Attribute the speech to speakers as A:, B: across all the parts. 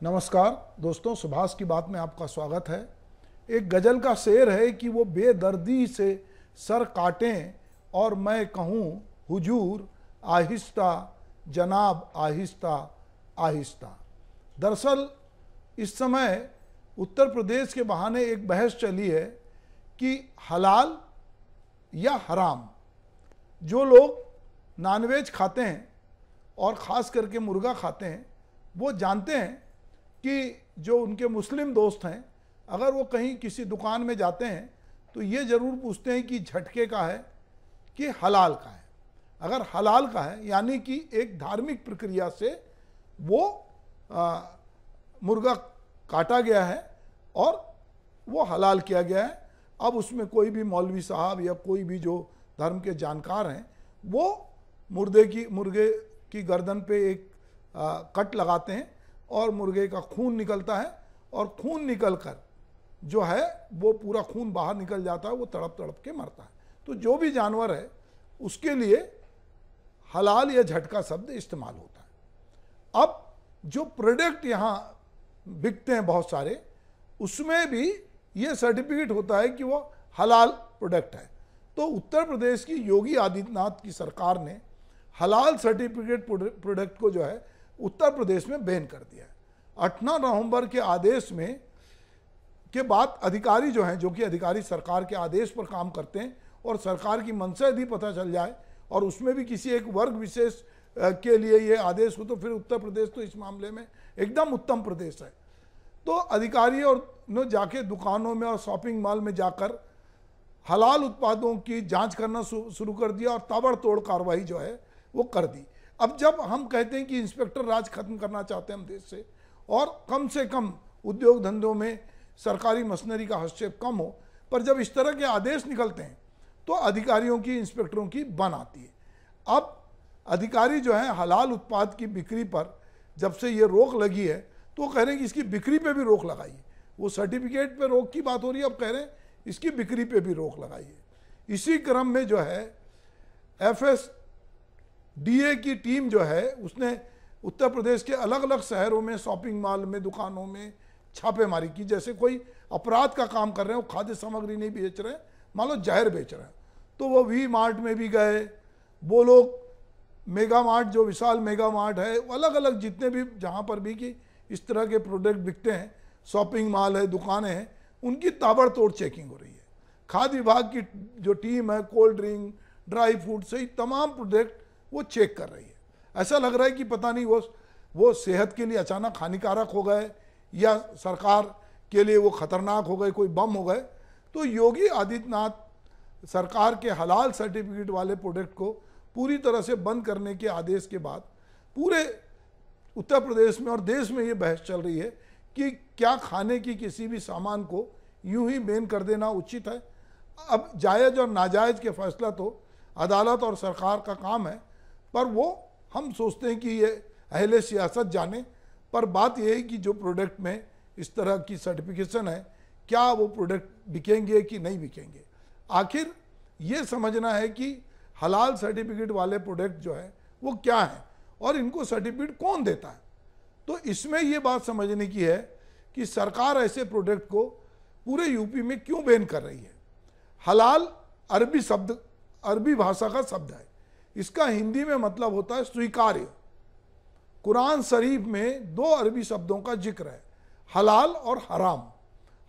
A: नमस्कार दोस्तों, सुभाष की बात में आपका स्वागत है। एक गजल का शेर है कि वो बेदर्दी से सर काटें और मैं कहूँ हुजूर आहिस्ता जनाब आहिस्ता आहिस्ता। दरअसल इस समय उत्तर प्रदेश के बहाने एक बहस चली है कि हलाल या हराम। जो लोग नॉनवेज खाते हैं और ख़ास करके मुर्गा खाते हैं वो जानते हैं कि जो उनके मुस्लिम दोस्त हैं, अगर वो कहीं किसी दुकान में जाते हैं तो ये ज़रूर पूछते हैं कि झटके का है कि हलाल का है। अगर हलाल का है यानी कि एक धार्मिक प्रक्रिया से वो मुर्गा काटा गया है और वो हलाल किया गया है। अब उसमें कोई भी मौलवी साहब या कोई भी जो धर्म के जानकार हैं वो मुर्गे की गर्दन पे एक कट लगाते हैं और मुर्गे का खून निकलता है और खून निकल कर जो है वो पूरा खून बाहर निकल जाता है, वो तड़प तड़प के मरता है। तो जो भी जानवर है उसके लिए हलाल या झटका शब्द इस्तेमाल होता है। अब जो प्रोडक्ट यहाँ बिकते हैं बहुत सारे, उसमें भी ये सर्टिफिकेट होता है कि वो हलाल प्रोडक्ट है। तो उत्तर प्रदेश की योगी आदित्यनाथ की सरकार ने हलाल सर्टिफिकेट प्रोडक्ट को जो है उत्तर प्रदेश में बैन कर दिया है। 18 नवंबर के आदेश में के बाद अधिकारी जो हैं, जो कि अधिकारी सरकार के आदेश पर काम करते हैं और सरकार की मंशा यदि पता चल जाए और उसमें भी किसी एक वर्ग विशेष के लिए ये आदेश हो तो फिर उत्तर प्रदेश तो इस मामले में एकदम उत्तम प्रदेश है। तो अधिकारी और ने जाके दुकानों में और शॉपिंग मॉल में जाकर हलाल उत्पादों की जांच करना शुरू कर दिया और ताबड़तोड़ कार्रवाई जो है वो कर दी। अब जब हम कहते हैं कि इंस्पेक्टर राज खत्म करना चाहते हैं हम देश से और कम से कम उद्योग धंधों में सरकारी मशीनरी का हस्तक्षेप कम हो, पर जब इस तरह के आदेश निकलते हैं तो अधिकारियों की, इंस्पेक्टरों की बन आती है। अब अधिकारी जो है हलाल उत्पाद की बिक्री पर जब से ये रोक लगी है तो वो कह रहे हैं कि इसकी बिक्री पे भी रोक लगाइए। वो सर्टिफिकेट पे रोक की बात हो रही है, अब कह रहे हैं इसकी बिक्री पे भी रोक लगाइए। इसी क्रम में जो है FSDA की टीम जो है उसने उत्तर प्रदेश के अलग अलग शहरों में शॉपिंग मॉल में, दुकानों में छापेमारी की। जैसे कोई अपराध का काम कर रहे हैं, वो खाद्य सामग्री नहीं बेच रहे हैं, मान लो जहर बेच रहे हैं, तो वो वी मार्ट में भी गए, वो लोग मेगा मार्ट, जो विशाल मेगा मार्ट है, अलग अलग जितने भी जहाँ पर भी कि इस तरह के प्रोडक्ट बिकते हैं, शॉपिंग मॉल है, दुकानें हैं, उनकी ताबड़तोड़ चेकिंग हो रही है। खाद्य विभाग की जो टीम है कोल्ड ड्रिंक, ड्राई फ्रूट से तमाम प्रोडक्ट वो चेक कर रही है। ऐसा लग रहा है कि पता नहीं वो सेहत के लिए अचानक हानिकारक हो गए या सरकार के लिए वो खतरनाक हो गए, कोई बम हो गए। तो योगी आदित्यनाथ सरकार के हलाल सर्टिफिकेट वाले प्रोडक्ट को पूरी तरह से बंद करने के आदेश के बाद पूरे उत्तर प्रदेश में और देश में ये बहस चल रही है कि क्या खाने की किसी भी सामान को यूं ही बैन कर देना उचित है। अब जायज़ और नाजायज़ के फैसला तो अदालत और सरकार का काम है, पर वो हम सोचते हैं कि ये अहले सियासत जाने। पर बात यह है कि जो प्रोडक्ट में इस तरह की सर्टिफिकेशन है, क्या वो प्रोडक्ट बिकेंगे कि नहीं बिकेंगे। आखिर ये समझना है कि हलाल सर्टिफिकेट वाले प्रोडक्ट जो है वो क्या है और इनको सर्टिफिकेट कौन देता है। तो इसमें ये बात समझने की है कि सरकार ऐसे प्रोडक्ट को पूरे यूपी में क्यों बैन कर रही है। हलाल अरबी भाषा का शब्द है, इसका हिंदी में मतलब होता है स्वीकार्य। कुरान शरीफ में 2 अरबी शब्दों का जिक्र है, हलाल और हराम।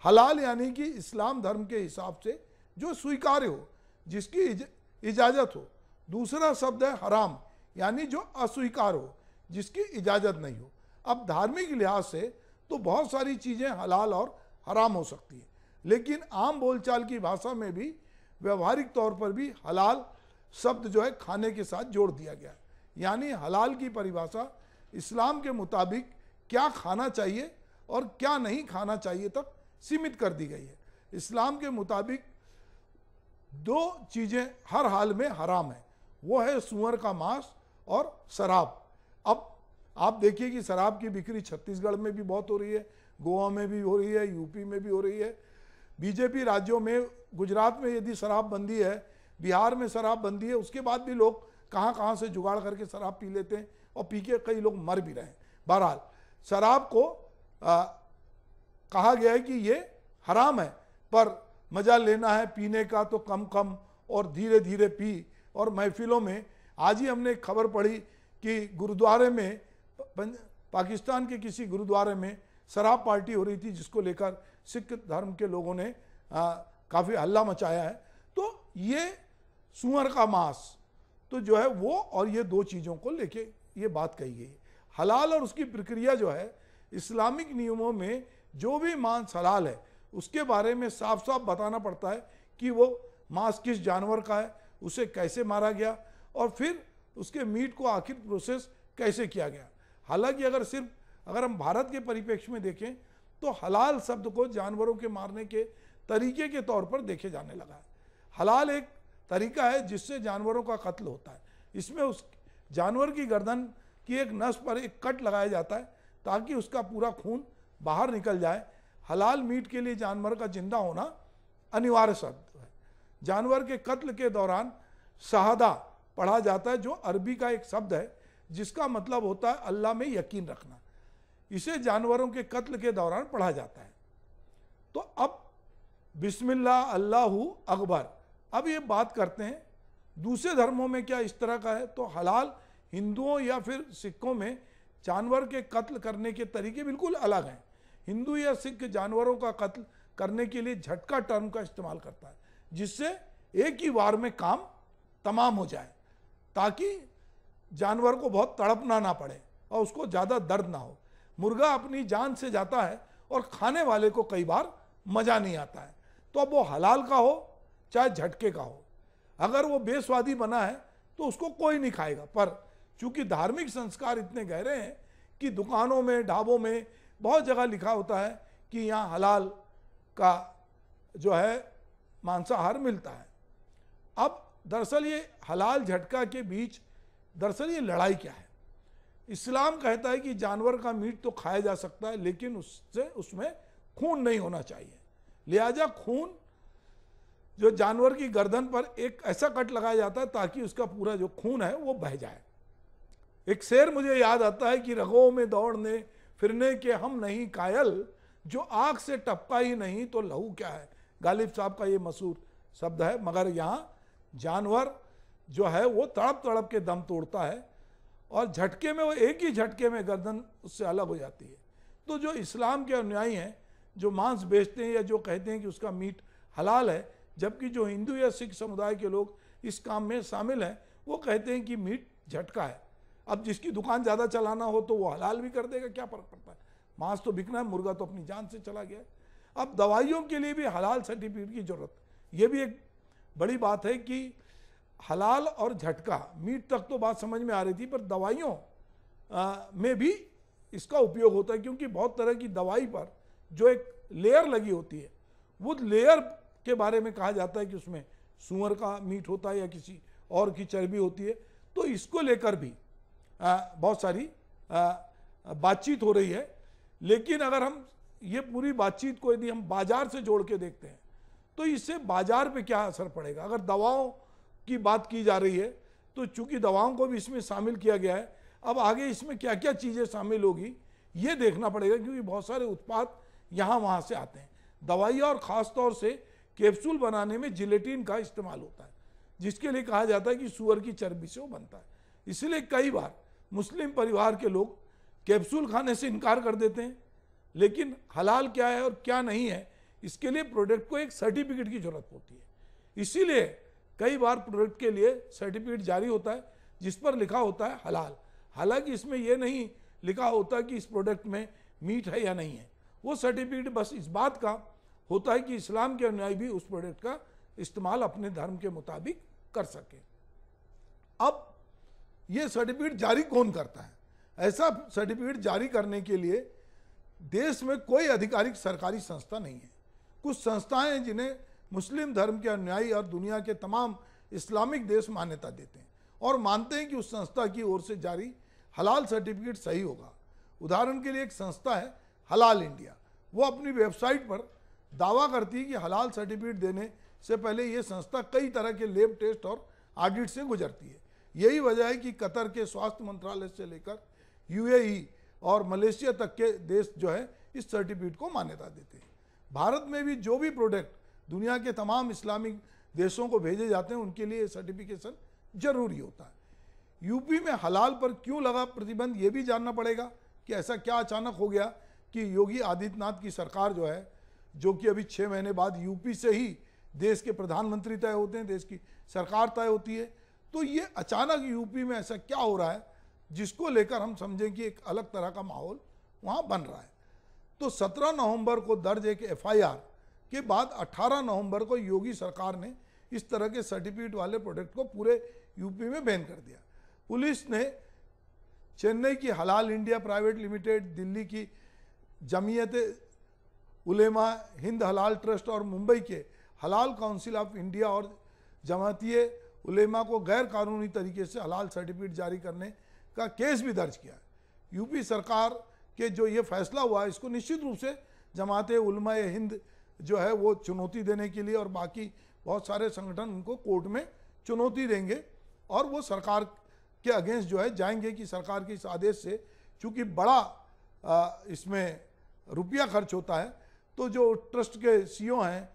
A: हलाल यानी कि इस्लाम धर्म के हिसाब से जो स्वीकार्य हो, जिसकी इजाज़त हो। दूसरा शब्द है हराम, यानी जो अस्वीकार हो, जिसकी इजाज़त नहीं हो। अब धार्मिक लिहाज से तो बहुत सारी चीज़ें हलाल और हराम हो सकती है, लेकिन आम बोलचाल की भाषा में भी व्यवहारिक तौर पर भी हलाल शब्द जो है खाने के साथ जोड़ दिया गया है। यानी हलाल की परिभाषा इस्लाम के मुताबिक क्या खाना चाहिए और क्या नहीं खाना चाहिए तक सीमित कर दी गई है। इस्लाम के मुताबिक 2 चीज़ें हर हाल में हराम है, वो है सूअर का मांस और शराब। अब आप देखिए कि शराब की बिक्री छत्तीसगढ़ में भी बहुत हो रही है, गोवा में भी हो रही है, यूपी में भी हो रही है। बीजेपी राज्यों में, गुजरात में यदि शराबबंदी है, बिहार में शराबबंदी है, उसके बाद भी लोग कहाँ कहाँ से जुगाड़ करके शराब पी लेते हैं और पी के कई लोग मर भी रहे हैं। बहरहाल शराब को कहा गया है कि ये हराम है, पर मज़ा लेना है पीने का तो कम कम और धीरे धीरे पी। और महफिलों में आज ही हमने एक खबर पढ़ी कि गुरुद्वारे में, पाकिस्तान के किसी गुरुद्वारे में शराब पार्टी हो रही थी, जिसको लेकर सिख धर्म के लोगों ने काफ़ी हल्ला मचाया है। तो ये सूअर का मांस तो जो है वो, और ये दो चीज़ों को लेके ये बात कही गई। हलाल और उसकी प्रक्रिया जो है, इस्लामिक नियमों में जो भी मांस हलाल है उसके बारे में साफ साफ बताना पड़ता है कि वो मांस किस जानवर का है, उसे कैसे मारा गया, और फिर उसके मीट को आखिर प्रोसेस कैसे किया गया। हालांकि अगर हम भारत के परिप्रेक्ष्य में देखें तो हलाल शब्द को जानवरों के मारने के तरीके के तौर पर देखे जाने लगा है। हलाल एक तरीका है जिससे जानवरों का कत्ल होता है। इसमें उस जानवर की गर्दन की एक नस पर एक कट लगाया जाता है ताकि उसका पूरा खून बाहर निकल जाए। हलाल मीट के लिए जानवर का जिंदा होना अनिवार्य शब्द है। जानवर के कत्ल के दौरान शहादा पढ़ा जाता है, जो अरबी का एक शब्द है जिसका मतलब होता है अल्लाह में यकीन रखना। इसे जानवरों के कत्ल के दौरान पढ़ा जाता है। तो अब बिस्मिल्लाह अल्लाहु अकबर, अब ये बात करते हैं दूसरे धर्मों में क्या इस तरह का है। तो हलाल हिंदुओं या फिर सिखों में जानवर के कत्ल करने के तरीके बिल्कुल अलग हैं। हिंदू या सिख जानवरों का कत्ल करने के लिए झटका टर्म का इस्तेमाल करता है, जिससे एक ही वार में काम तमाम हो जाए, ताकि जानवर को बहुत तड़पना ना पड़े और उसको ज़्यादा दर्द ना हो। मुर्गा अपनी जान से जाता है और खाने वाले को कई बार मज़ा नहीं आता है। तो अब वो हलाल का हो चाहे झटके का हो, अगर वो बेस्वादी बना है तो उसको कोई नहीं खाएगा। पर चूंकि धार्मिक संस्कार इतने गहरे हैं कि दुकानों में, ढाबों में बहुत जगह लिखा होता है कि यहाँ हलाल का जो है मांसाहार मिलता है। अब दरअसल ये हलाल झटका के बीच दरअसल ये लड़ाई क्या है। इस्लाम कहता है कि जानवर का मीट तो खाया जा सकता है, लेकिन उसमें खून नहीं होना चाहिए। लिहाजा खून जो जानवर की गर्दन पर एक ऐसा कट लगाया जाता है ताकि उसका पूरा जो खून है वो बह जाए। एक शेर मुझे याद आता है कि रगों में दौड़ने फिरने के हम नहीं कायल, जो आग से टपका ही नहीं तो लहू क्या है। गालिब साहब का ये मशहूर शब्द है। मगर यहाँ जानवर जो है वो तड़प तड़प के दम तोड़ता है और झटके में, वो एक ही झटके में गर्दन उससे अलग हो जाती है। तो जो इस्लाम के अनुयायी हैं, जो मांस बेचते हैं या जो कहते हैं कि उसका मीट हलाल है, जबकि जो हिंदू या सिख समुदाय के लोग इस काम में शामिल हैं, वो कहते हैं कि मीट झटका है। अब जिसकी दुकान ज़्यादा चलाना हो तो वो हलाल भी कर देगा, क्या फ़र्क पड़ता है, मांस तो बिकना है, मुर्गा तो अपनी जान से चला गया। अब दवाइयों के लिए भी हलाल सर्टिफिकेट की ज़रूरत, ये भी एक बड़ी बात है कि हलाल और झटका, मीट तक तो बात समझ में आ रही थी, पर दवाइयों में भी इसका उपयोग होता है, क्योंकि बहुत तरह की दवाई पर जो एक लेयर लगी होती है, वो लेयर के बारे में कहा जाता है कि उसमें सूअर का मीट होता है या किसी और की चर्बी होती है। तो इसको लेकर भी बहुत सारी बातचीत हो रही है। लेकिन अगर हम ये पूरी बातचीत को यदि हम बाजार से जोड़ के देखते हैं तो इससे बाजार पे क्या असर पड़ेगा। अगर दवाओं की बात की जा रही है तो चूंकि दवाओं को भी इसमें शामिल किया गया है, अब आगे इसमें क्या क्या चीज़ें शामिल होगी ये देखना पड़ेगा, क्योंकि बहुत सारे उत्पाद यहाँ वहाँ से आते हैं। दवाइयाँ और ख़ास तौर से कैप्सूल बनाने में जिलेटिन का इस्तेमाल होता है, जिसके लिए कहा जाता है कि सूअर की चर्बी से वो बनता है। इसलिए कई बार मुस्लिम परिवार के लोग कैप्सूल खाने से इनकार कर देते हैं। लेकिन हलाल क्या है और क्या नहीं है, इसके लिए प्रोडक्ट को एक सर्टिफिकेट की जरूरत होती है। इसीलिए कई बार प्रोडक्ट के लिए सर्टिफिकेट जारी होता है जिस पर लिखा होता है हलाल। हालांकि इसमें यह नहीं लिखा होता कि इस प्रोडक्ट में मीट है या नहीं है। वो सर्टिफिकेट बस इस बात का होता है कि इस्लाम के अनुयायी भी उस प्रोडक्ट का इस्तेमाल अपने धर्म के मुताबिक कर सके। अब ये सर्टिफिकेट जारी कौन करता है? ऐसा सर्टिफिकेट जारी करने के लिए देश में कोई आधिकारिक सरकारी संस्था नहीं है। कुछ संस्थाएं हैं जिन्हें मुस्लिम धर्म के अनुयायी और दुनिया के तमाम इस्लामिक देश मान्यता देते हैं और मानते हैं कि उस संस्था की ओर से जारी हलाल सर्टिफिकेट सही होगा। उदाहरण के लिए एक संस्था है हलाल इंडिया। वो अपनी वेबसाइट पर दावा करती है कि हलाल सर्टिफिकेट देने से पहले ये संस्था कई तरह के लैब टेस्ट और ऑडिट से गुजरती है। यही वजह है कि कतर के स्वास्थ्य मंत्रालय से लेकर यूएई और मलेशिया तक के देश जो है इस सर्टिफिकेट को मान्यता देते हैं। भारत में भी जो भी प्रोडक्ट दुनिया के तमाम इस्लामिक देशों को भेजे जाते हैं उनके लिए सर्टिफिकेशन जरूरी होता है। यूपी में हलाल पर क्यों लगा प्रतिबंध, ये भी जानना पड़ेगा कि ऐसा क्या अचानक हो गया कि योगी आदित्यनाथ की सरकार जो है, जो कि अभी 6 महीने बाद यूपी से ही देश के प्रधानमंत्री तय होते हैं, देश की सरकार तय होती है, तो ये अचानक यूपी में ऐसा क्या हो रहा है जिसको लेकर हम समझें कि एक अलग तरह का माहौल वहाँ बन रहा है। तो 17 नवंबर को दर्ज एक FIR के बाद 18 नवंबर को योगी सरकार ने इस तरह के सर्टिफिकेट वाले प्रोडक्ट को पूरे यूपी में बैन कर दिया। पुलिस ने चेन्नई की हलाल इंडिया प्राइवेट लिमिटेड, दिल्ली की जमीयत उलेमा हिंद हलाल ट्रस्ट और मुंबई के हलाल काउंसिल ऑफ इंडिया और जमातिये उलेमा को गैर कानूनी तरीके से हलाल सर्टिफिकेट जारी करने का केस भी दर्ज किया। यूपी सरकार के जो ये फैसला हुआ, इसको निश्चित रूप से जमात उलमा हिंद जो है वो चुनौती देने के लिए, और बाकी बहुत सारे संगठन उनको कोर्ट में चुनौती देंगे और वो सरकार के अगेंस्ट जो है जाएंगे कि सरकार के इस आदेश से चूँकि बड़ा इसमें रुपया खर्च होता है, तो जो ट्रस्ट के CEO हैं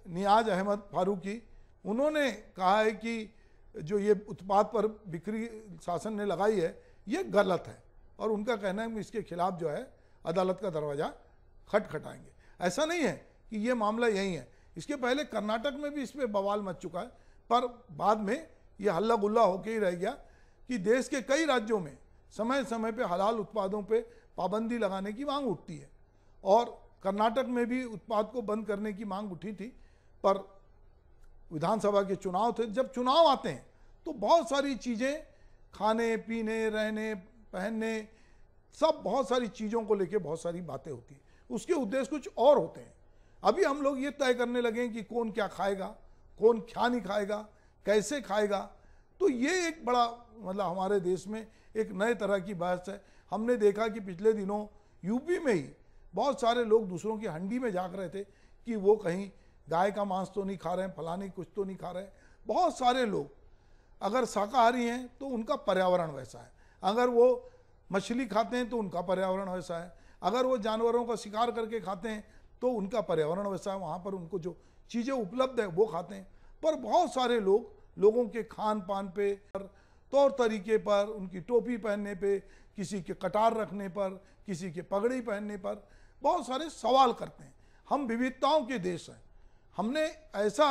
A: नियाज अहमद फारूकी, उन्होंने कहा है कि जो ये उत्पाद पर बिक्री शासन ने लगाई है ये गलत है, और उनका कहना है कि इसके खिलाफ जो है अदालत का दरवाज़ा खटखटाएंगे। ऐसा नहीं है कि ये मामला यही है, इसके पहले कर्नाटक में भी इस पर बवाल मच चुका है, पर बाद में ये हल्ला गुल्ला होकर ही रह गया कि देश के कई राज्यों में समय समय पे हलाल उत्पादों पे पाबंदी लगाने की मांग उठती है, और कर्नाटक में भी उत्पाद को बंद करने की मांग उठी थी, पर विधानसभा के चुनाव थे। जब चुनाव आते हैं तो बहुत सारी चीज़ें, खाने पीने रहने पहनने, सब बहुत सारी चीज़ों को लेके बहुत सारी बातें होती हैं, उसके उद्देश्य कुछ और होते हैं। अभी हम लोग ये तय करने लगे हैं कि कौन क्या खाएगा, कौन क्या नहीं खाएगा, कैसे खाएगा, तो ये एक बड़ा मतलब हमारे देश में एक नए तरह की बहस है। हमने देखा कि पिछले दिनों यूपी में ही बहुत सारे लोग दूसरों की हंडी में झांक रहे थे कि वो कहीं गाय का मांस तो नहीं खा रहे हैं, फलानी कुछ तो नहीं खा रहे हैं। बहुत सारे लोग अगर शाकाहारी हैं तो उनका पर्यावरण वैसा है, अगर वो मछली खाते हैं तो उनका पर्यावरण वैसा है, अगर वो जानवरों का शिकार करके खाते हैं तो उनका पर्यावरण वैसा है, वहाँ पर उनको जो चीज़ें उपलब्ध है वो खाते हैं। पर बहुत सारे लोगों के खान पान पे, तौर तरीके पर, उनकी टोपी पहनने पे, किसी के कटार रखने पर, किसी के पगड़ी पहनने पर बहुत सारे सवाल करते हैं। हम विविधताओं के देश हैं, हमने ऐसा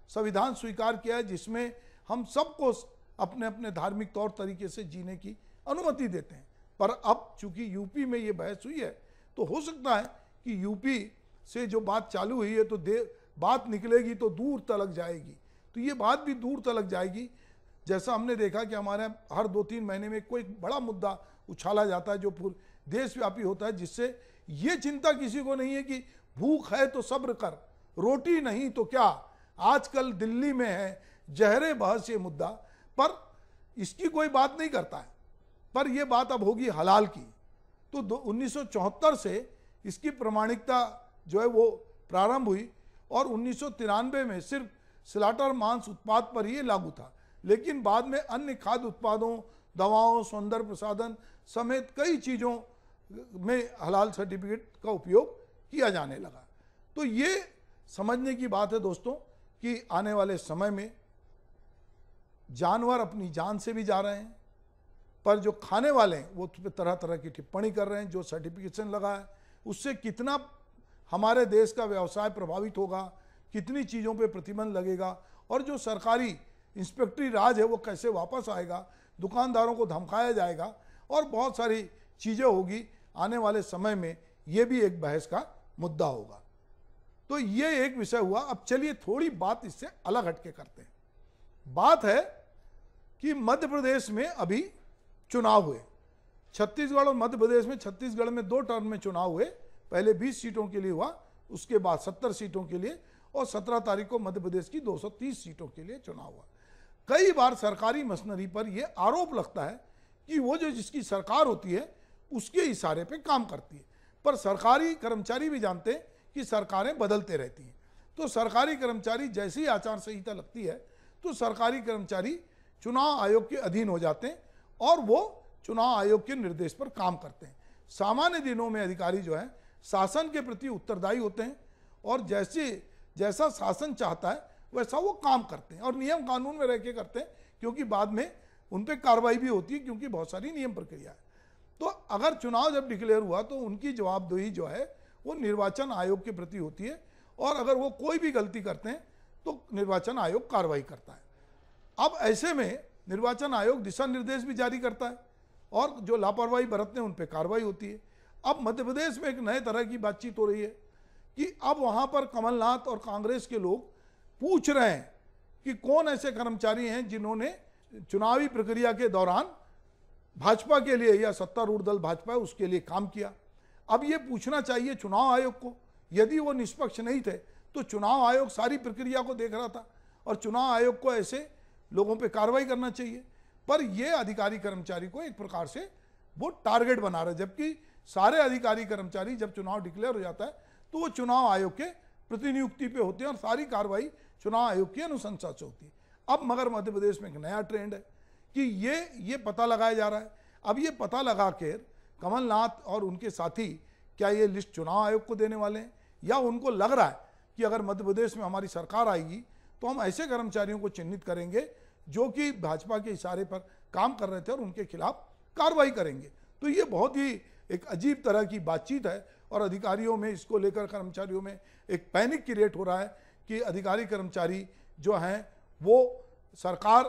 A: संविधान स्वीकार किया है जिसमें हम सबको अपने अपने धार्मिक तौर तरीके से जीने की अनुमति देते हैं। पर अब चूंकि यूपी में ये बहस हुई है तो हो सकता है कि यूपी से जो बात चालू हुई है तो बात निकलेगी तो दूर तलक जाएगी, तो ये बात भी दूर तलक जाएगी। जैसा हमने देखा कि हमारे हर 2-3 महीने में कोई बड़ा मुद्दा उछाला जाता है जो पूरे देशव्यापी होता है, जिससे ये चिंता किसी को नहीं है कि भूख है तो सब्र कर, रोटी नहीं तो क्या। आजकल दिल्ली में है जहरे बहस ये मुद्दा, पर इसकी कोई बात नहीं करता है। पर यह बात अब होगी हलाल की। तो 1974 से इसकी प्रमाणिकता जो है वो प्रारंभ हुई और 1993 में सिर्फ स्लाटर मांस उत्पाद पर ये लागू था, लेकिन बाद में अन्य खाद्य उत्पादों, दवाओं, सौंदर्य प्रसाधन समेत कई चीज़ों में हलाल सर्टिफिकेट का उपयोग किया जाने लगा। तो ये समझने की बात है दोस्तों कि आने वाले समय में जानवर अपनी जान से भी जा रहे हैं, पर जो खाने वाले हैं वो तरह तरह की टिप्पणी कर रहे हैं। जो सर्टिफिकेशन लगा है उससे कितना हमारे देश का व्यवसाय प्रभावित होगा, कितनी चीज़ों पे प्रतिबंध लगेगा, और जो सरकारी इंस्पेक्टरी राज है वो कैसे वापस आएगा, दुकानदारों को धमकाया जाएगा और बहुत सारी चीज़ें होगी आने वाले समय में। ये भी एक बहस का मुद्दा होगा। तो ये एक विषय हुआ। अब चलिए थोड़ी बात इससे अलग हटके करते हैं। बात है कि मध्य प्रदेश में अभी चुनाव हुए, छत्तीसगढ़ और मध्य प्रदेश में। छत्तीसगढ़ में 2 टर्म में चुनाव हुए, पहले 20 सीटों के लिए हुआ, उसके बाद 70 सीटों के लिए, और 17 तारीख को मध्य प्रदेश की 230 सीटों के लिए चुनाव हुआ। कई बार सरकारी मशीनरी पर यह आरोप लगता है कि वो जो जिसकी सरकार होती है उसके इशारे पे काम करती है, पर सरकारी कर्मचारी भी जानते हैं कि सरकारें बदलते रहती हैं। तो सरकारी कर्मचारी जैसे ही आचार संहिता लगती है तो सरकारी कर्मचारी चुनाव आयोग के अधीन हो जाते हैं और वो चुनाव आयोग के निर्देश पर काम करते हैं। सामान्य दिनों में अधिकारी जो है शासन के प्रति उत्तरदायी होते हैं और जैसा शासन चाहता है वैसा वो काम करते हैं और नियम कानून में रह के करते हैं, क्योंकि बाद में उन पर कार्रवाई भी होती है, क्योंकि बहुत सारी नियम प्रक्रिया है। तो अगर चुनाव जब डिक्लेयर हुआ तो उनकी जवाबदेही जो है वो निर्वाचन आयोग के प्रति होती है, और अगर वो कोई भी गलती करते हैं तो निर्वाचन आयोग कार्रवाई करता है। अब ऐसे में निर्वाचन आयोग दिशा निर्देश भी जारी करता है और जो लापरवाही बरतते हैं उन पर कार्रवाई होती है। अब मध्य प्रदेश में एक नए तरह की बातचीत हो रही है कि अब वहाँ पर कमलनाथ और कांग्रेस के लोग पूछ रहे हैं कि कौन ऐसे कर्मचारी हैं जिन्होंने चुनावी प्रक्रिया के दौरान भाजपा के लिए या सत्तारूढ़ दल भाजपा है उसके लिए काम किया। अब ये पूछना चाहिए चुनाव आयोग को। यदि वो निष्पक्ष नहीं थे तो चुनाव आयोग सारी प्रक्रिया को देख रहा था और चुनाव आयोग को ऐसे लोगों पे कार्रवाई करना चाहिए। पर ये अधिकारी कर्मचारी को एक प्रकार से वो टारगेट बना रहे, जबकि सारे अधिकारी कर्मचारी जब चुनाव डिक्लेयर हो जाता है तो वो चुनाव आयोग के प्रतिनियुक्ति पे होते हैं और सारी कार्रवाई चुनाव आयोग की अनुशंसा से होती है। अब मगर मध्य प्रदेश में एक नया ट्रेंड है कि ये पता लगाया जा रहा है। अब ये पता लगा कर कमलनाथ और उनके साथी क्या ये लिस्ट चुनाव आयोग को देने वाले हैं, या उनको लग रहा है कि अगर मध्य प्रदेश में हमारी सरकार आएगी तो हम ऐसे कर्मचारियों को चिन्हित करेंगे जो कि भाजपा के इशारे पर काम कर रहे थे और उनके खिलाफ कार्रवाई करेंगे। तो ये बहुत ही एक अजीब तरह की बातचीत है और अधिकारियों में इसको लेकर कर्मचारियों में एक पैनिक क्रिएट हो रहा है कि अधिकारी कर्मचारी जो हैं वो सरकार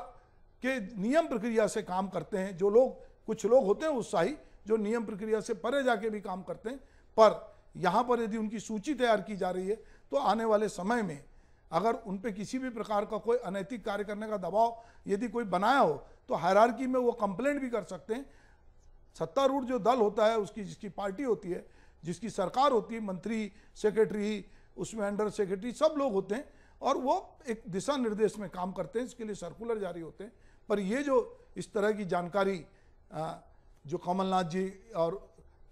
A: के नियम प्रक्रिया से काम करते हैं। जो लोग कुछ लोग होते हैं उत्साही जो नियम प्रक्रिया से परे जाके भी काम करते हैं, पर यहाँ पर यदि उनकी सूची तैयार की जा रही है तो आने वाले समय में अगर उन पे किसी भी प्रकार का कोई अनैतिक कार्य करने का दबाव यदि कोई बनाया हो तो हायरार्की में वो कंप्लेंट भी कर सकते हैं। सत्तारूढ़ जो दल होता है उसकी जिसकी पार्टी होती है, जिसकी सरकार होती है, मंत्री सेक्रेटरी उसमें अंडर सेक्रेटरी सब लोग होते हैं और वो एक दिशा निर्देश में काम करते हैं, इसके लिए सर्कुलर जारी होते हैं। पर ये जो इस तरह की जानकारी जो कमलनाथ जी और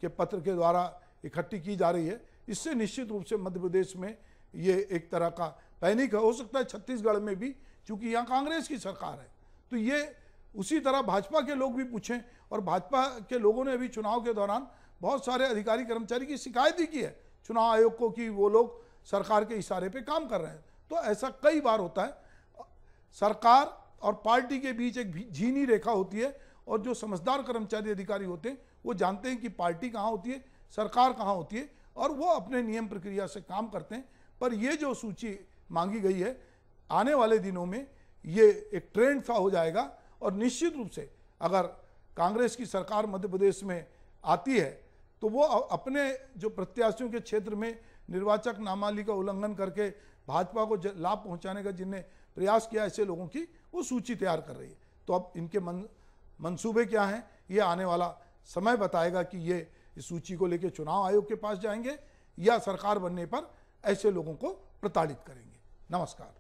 A: के पत्र के द्वारा इकट्ठी की जा रही है, इससे निश्चित रूप से मध्य प्रदेश में ये एक तरह का पैनिक हो सकता है। छत्तीसगढ़ में भी चूंकि यहाँ कांग्रेस की सरकार है तो ये उसी तरह भाजपा के लोग भी पूछें, और भाजपा के लोगों ने अभी चुनाव के दौरान बहुत सारे अधिकारी कर्मचारी की शिकायत भी की है चुनाव आयोग को कि वो लोग सरकार के इशारे पे काम कर रहे हैं। तो ऐसा कई बार होता है। सरकार और पार्टी के बीच एक झीनी रेखा होती है और जो समझदार कर्मचारी अधिकारी होते हैं वो जानते हैं कि पार्टी कहाँ होती है, सरकार कहाँ होती है, और वो अपने नियम प्रक्रिया से काम करते हैं। पर ये जो सूची मांगी गई है आने वाले दिनों में ये एक ट्रेंड सा हो जाएगा और निश्चित रूप से अगर कांग्रेस की सरकार मध्य प्रदेश में आती है तो वो अपने जो प्रत्याशियों के क्षेत्र में निर्वाचक नामावली का उल्लंघन करके भाजपा को लाभ पहुंचाने का जिनने प्रयास किया ऐसे लोगों की वो सूची तैयार कर रही है। तो अब इनके मंसूबे क्या हैं ये आने वाला समय बताएगा कि ये इस सूची को लेकर चुनाव आयोग के पास जाएंगे या सरकार बनने पर ऐसे लोगों को प्रताड़ित करेंगे। नमस्कार।